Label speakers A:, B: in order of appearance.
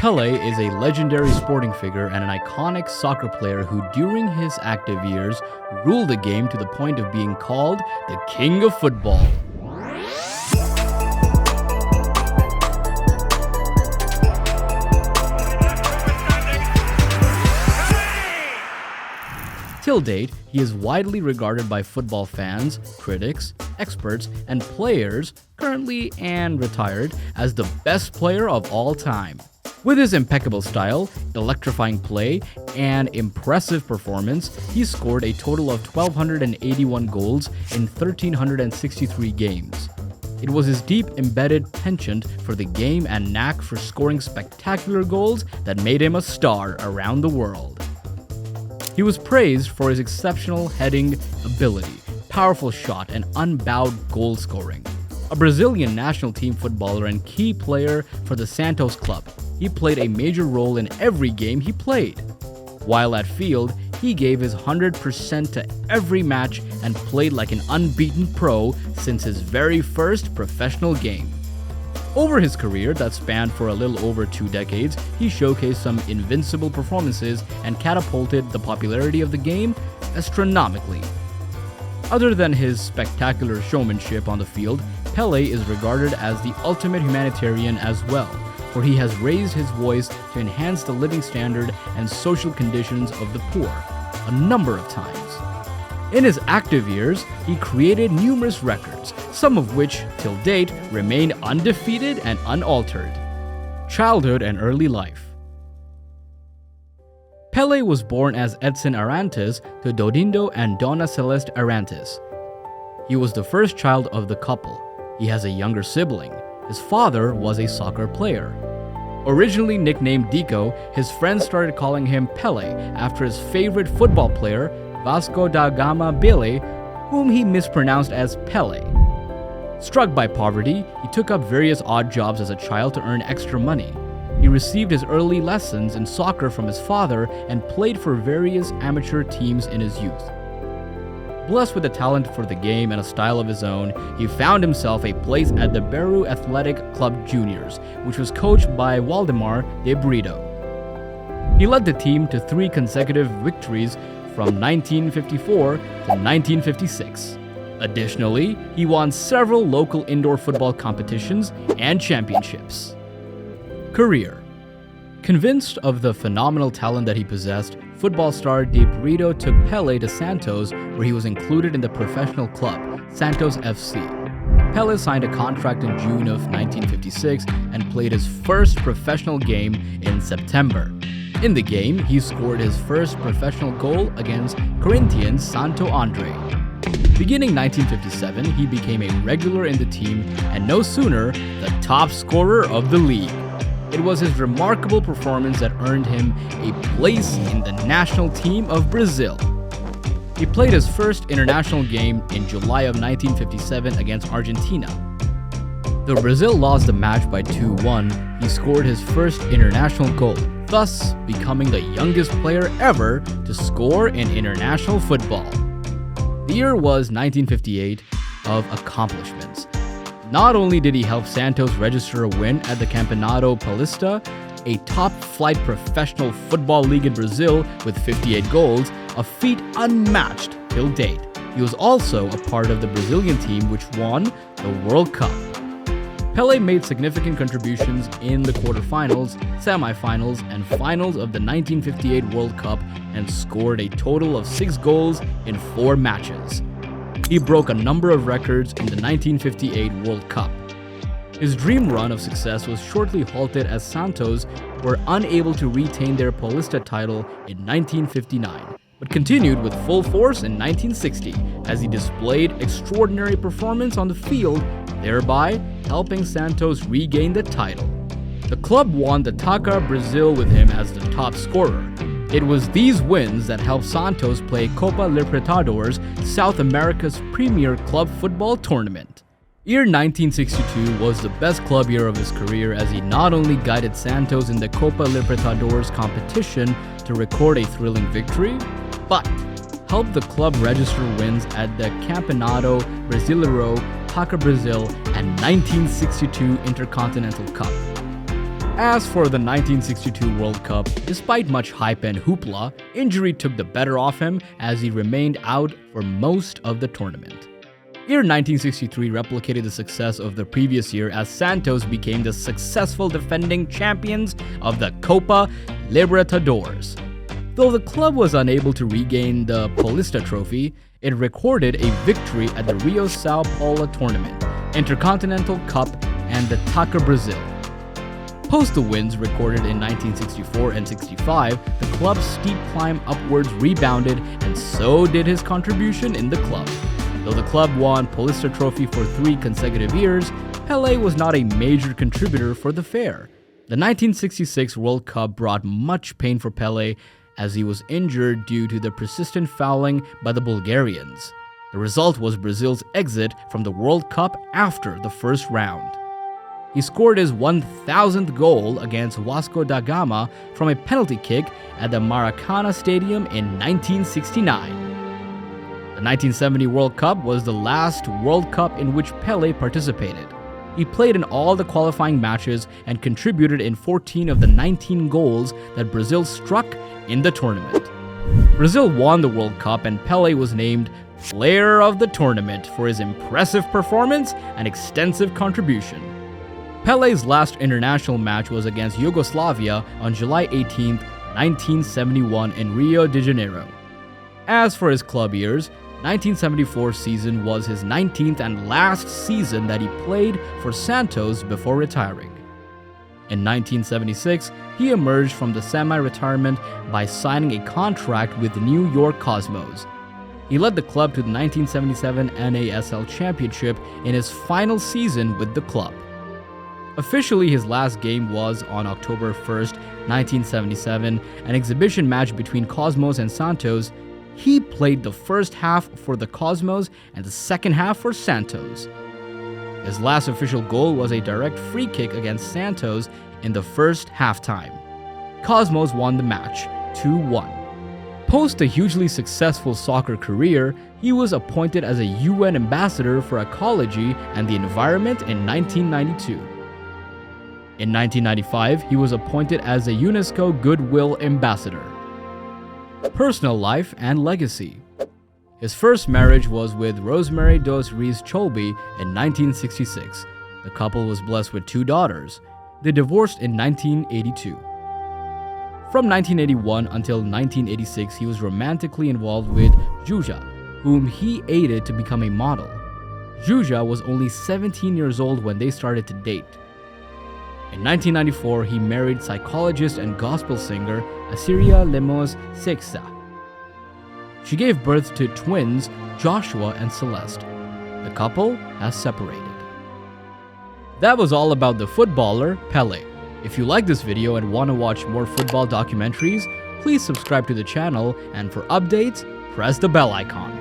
A: Pele is a legendary sporting figure and an iconic soccer player who, during his active years, ruled the game to the point of being called the King of Football. Till date, he is widely regarded by football fans, critics, experts, and players, currently and retired, as the best player of all time. With his impeccable style, electrifying play, and impressive performance, he scored a total of 1,281 goals in 1,363 games. It was his deep embedded penchant for the game and knack for scoring spectacular goals that made him a star around the world. He was praised for his exceptional heading ability, powerful shot, and unbowed goal scoring. A Brazilian national team footballer and key player for the Santos club, he played a major role in every game he played. While at field, he gave his 100% to every match and played like an unbeaten pro since his very first professional game. Over his career that spanned for a little over 2 decades, he showcased some invincible performances and catapulted the popularity of the game astronomically. Other than his spectacular showmanship on the field, Pele is regarded as the ultimate humanitarian as well, for he has raised his voice to enhance the living standard and social conditions of the poor a number of times. In his active years, he created numerous records, some of which, till date, remain undefeated and unaltered. Childhood and early life. Pele was born as Edson Arantes to Dodindo and Dona Celeste Arantes. He was the first child of the couple. He has a younger sibling. His father was a soccer player. Originally nicknamed Dico, his friends started calling him Pele after his favorite football player, Vasco da Gama Pele, whom he mispronounced as Pele. Struck by poverty, he took up various odd jobs as a child to earn extra money. He received his early lessons in soccer from his father and played for various amateur teams in his youth. Blessed with a talent for the game and a style of his own, he found himself a place at the Beru Athletic Club Juniors, which was coached by Waldemar de Brito. He led the team to 3 consecutive victories from 1954 to 1956. Additionally, he won several local indoor football competitions and championships. Career. Convinced of the phenomenal talent that he possessed, football star De Brito took Pele to Santos, where he was included in the professional club, Santos FC. Pele signed a contract in June of 1956 and played his first professional game in September. In the game, he scored his first professional goal against Corinthians Santo Andre. Beginning 1957, he became a regular in the team and no sooner the top scorer of the league. It was his remarkable performance that earned him a place in the national team of Brazil. He played his first international game in July of 1957 against Argentina. Though Brazil lost the match by 2-1, he scored his first international goal, thus becoming the youngest player ever to score in international football. The year was 1958 of accomplishments. Not only did he help Santos register a win at the Campeonato Paulista, a top-flight professional football league in Brazil with 58 goals, a feat unmatched till date. He was also a part of the Brazilian team which won the World Cup. Pele made significant contributions in the quarterfinals, semifinals, and finals of the 1958 World Cup and scored a total of 6 goals in 4 matches. He broke a number of records in the 1958 World Cup. His dream run of success was shortly halted as Santos were unable to retain their Paulista title in 1959, but continued with full force in 1960 as he displayed extraordinary performance on the field, thereby helping Santos regain the title. The club won the Taça Brazil with him as the top scorer. It was these wins that helped Santos play Copa Libertadores, South America's premier club football tournament. Year 1962 was the best club year of his career as he not only guided Santos in the Copa Libertadores competition to record a thrilling victory, but helped the club register wins at the Campeonato Brasileiro, Taça Brazil, and 1962 Intercontinental Cup. As for the 1962 World Cup, despite much hype and hoopla, injury took the better of him as he remained out for most of the tournament. Year 1963 replicated the success of the previous year as Santos became the successful defending champions of the Copa Libertadores. Though the club was unable to regain the Paulista Trophy, it recorded a victory at the Rio Sao Paulo Tournament, Intercontinental Cup, and the Taça Brazil. Post the wins recorded in 1964 and 65, the club's steep climb upwards rebounded, and so did his contribution in the club. Though the club won Paulista Trophy for 3 consecutive years, Pele was not a major contributor for the fair. The 1966 World Cup brought much pain for Pele as he was injured due to the persistent fouling by the Bulgarians. The result was Brazil's exit from the World Cup after the first round. He scored his 1,000th goal against Vasco da Gama from a penalty kick at the Maracana Stadium in 1969. The 1970 World Cup was the last World Cup in which Pele participated. He played in all the qualifying matches and contributed in 14 of the 19 goals that Brazil struck in the tournament. Brazil won the World Cup and Pele was named Player of the Tournament for his impressive performance and extensive contribution. Pele's last international match was against Yugoslavia on July 18, 1971 in Rio de Janeiro. As for his club years, 1974 season was his 19th and last season that he played for Santos before retiring. In 1976, he emerged from the semi-retirement by signing a contract with the New York Cosmos. He led the club to the 1977 NASL Championship in his final season with the club. Officially, his last game was on October 1st, 1977, an exhibition match between Cosmos and Santos. He played the first half for the Cosmos and the second half for Santos. His last official goal was a direct free kick against Santos in the first halftime. Cosmos won the match 2-1. Post a hugely successful soccer career, he was appointed as a UN ambassador for ecology and the environment in 1992. In 1995, he was appointed as a UNESCO Goodwill Ambassador. Personal life and legacy. His first marriage was with Rosemary dos Reis Cholby in 1966. The couple was blessed with 2 daughters. They divorced in 1982. From 1981 until 1986, he was romantically involved with Zsuzsa, whom he aided to become a model. Zsuzsa was only 17 years old when they started to date. In 1994, he married psychologist and gospel singer Asiria Lemos Sexa. She gave birth to twins Joshua and Celeste. The couple has separated. That was all about the footballer Pele. If you like this video and want to watch more football documentaries, please subscribe to the channel, and for updates, press the bell icon.